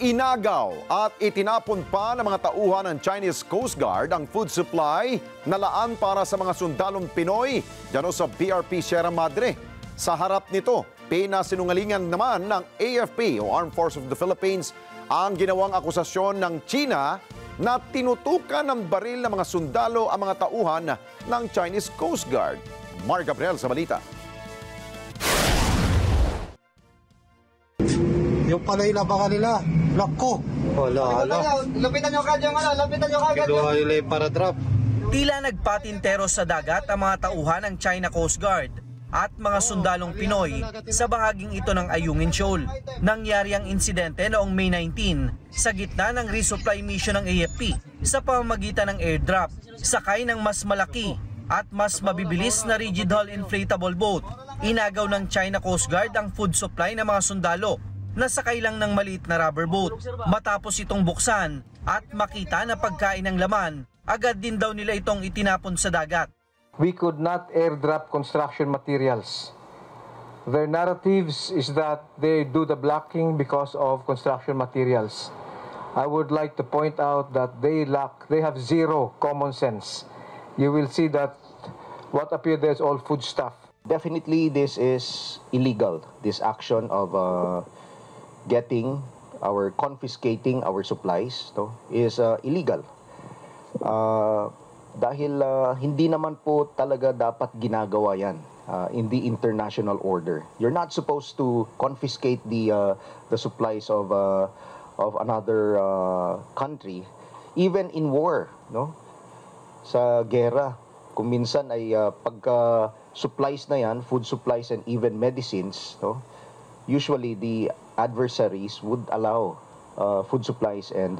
Inagaw at itinapon pa ng mga tauhan ng Chinese Coast Guard ang food supply na laan para sa mga sundalong Pinoy dyan sa BRP Sierra Madre. Sa harap nito, pinasinungalingan naman ng AFP o Armed Forces of the Philippines ang ginawang akusasyon ng China na tinutukan ng baril ng mga sundalo ang mga tauhan ng Chinese Coast Guard. Mar Gabriel sa balita. Yung pala ilabangan nila. Nako. Wala. Lapitan nyo kagad yung lapitan nyo kagad. Kinuha nila yung para drop. Tila nagpatintero sa dagat ang mga tauhan ng China Coast Guard at mga sundalong Pinoy sa bahaging ito ng Ayungin Shoal. Nangyari ang insidente noong May 19 sa gitna ng resupply mission ng AFP sa pamamagitan ng airdrop, sakay ng mas malaki at mas mabibilis na rigid hull inflatable boat. Inagaw ng China Coast Guard ang food supply ng mga sundalo na sakay lang ng maliit na rubber boat. Matapos itong buksan at makita na pagkain ng laman, agad din daw nila itong itinapon sa dagat. We could not airdrop construction materials. Their narratives is that they do the blocking because of construction materials. I would like to point out that they have zero common sense. You will see that what appears there is all food stuff. Definitely this is illegal, this action of confiscating our supplies is illegal. Dahil hindi naman po talaga dapat ginagawa yan in the international order. You're not supposed to confiscate the supplies of another country, even in war, no? Sa gera, kung minsan ay pagka supplies na yan, food supplies and even medicines, no? Usually the adversaries would allow food supplies and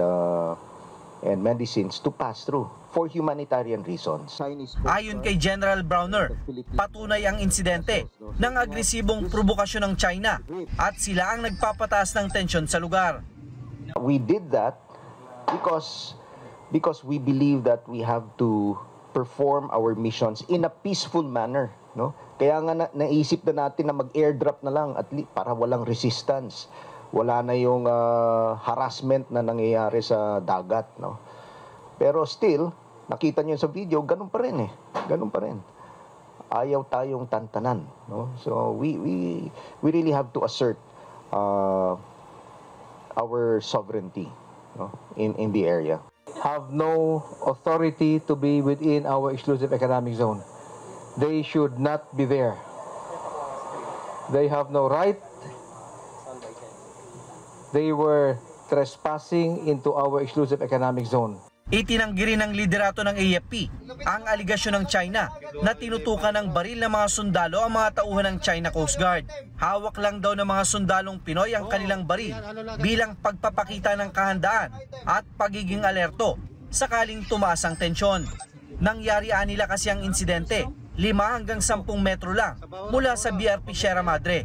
medicines to pass through for humanitarian reasons. Ayon kay General Browner, patunay ang insidente ng agresibong provokasyon ng China at sila ang nagpapataas ng tensyon sa lugar. We did that because we believe that we have to perform our missions in a peaceful manner, no? Kaya nga naisip na natin na mag-airdrop na lang at para walang resistance. Wala na yung harassment na nangyayari sa dagat, no? Pero still, nakita niyo sa video, ganun pa rin eh. Ganun pa rin. Ayaw tayong tantanan, no? So we really have to assert our sovereignty, no, in the area. Have no authority to be within our exclusive economic zone. They should not be there. They have no right. They were trespassing into our exclusive economic zone. Itinanggi rin ng liderato ng AFP ang aligasyon ng China na tinutukan ng baril ng mga sundalo ang mga tauhan ng China Coast Guard. Hawak lang daw ng mga sundalong Pinoy ang kanilang baril bilang pagpapakita ng kahandaan at pagiging alerto sakaling tumaas ang tensyon. Nangyari nila kasi ang insidente 5 hanggang 10 metro lang mula sa BRP Sierra Madre.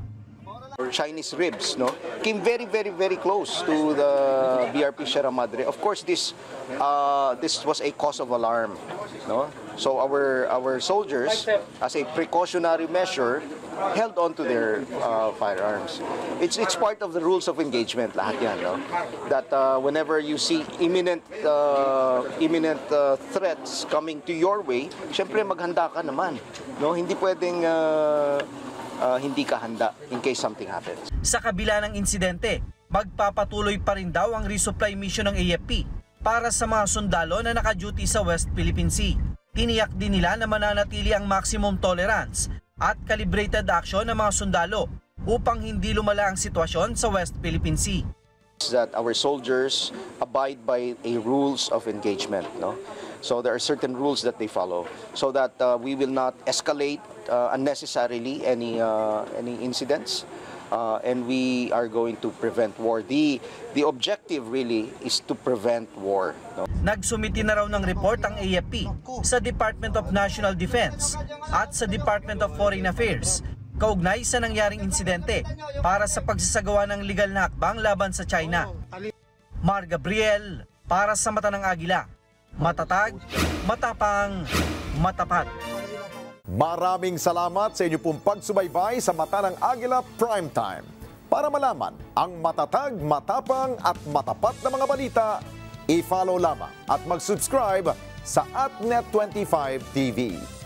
Chinese ribs, no, came very close to the BRP Sierra Madre. Of course, this was a cause of alarm, no. So our soldiers, as a precautionary measure, held on to their firearms. It's part of the rules of engagement, lahat yan, no. That whenever you see imminent threats coming to your way, syempre maghanda ka naman, no. Hindi pwedeng hindi ka handa in case something happens. Sa kabila ng insidente, magpapatuloy pa rin daw ang resupply mission ng AFP para sa mga sundalo na naka-duty sa West Philippine Sea. Tiniyak din nila na mananatili ang maximum tolerance at calibrated action ng mga sundalo upang hindi lumala ang sitwasyon sa West Philippine Sea. That our soldiers abide by a rules of engagement, no? So there are certain rules that they follow so that we will not escalate unnecessarily any incidents, and we are going to prevent war. The objective really is to prevent war, no? Nagsumiti na raw ng report ang AFP sa Department of National Defense at sa Department of Foreign Affairs kaugnay sa nangyaring insidente para sa pagsasagawa ng legal na hakbang laban sa China. Mar Gabriel para sa Mata ng Agila. Matatag, matapang, matapat. Maraming salamat sa inyo pong pagsubaybay sa Mata ng Agila Primetime. Para malaman ang matatag, matapang at matapat na mga balita, i-follow lamang at mag-subscribe sa AtNet25 TV.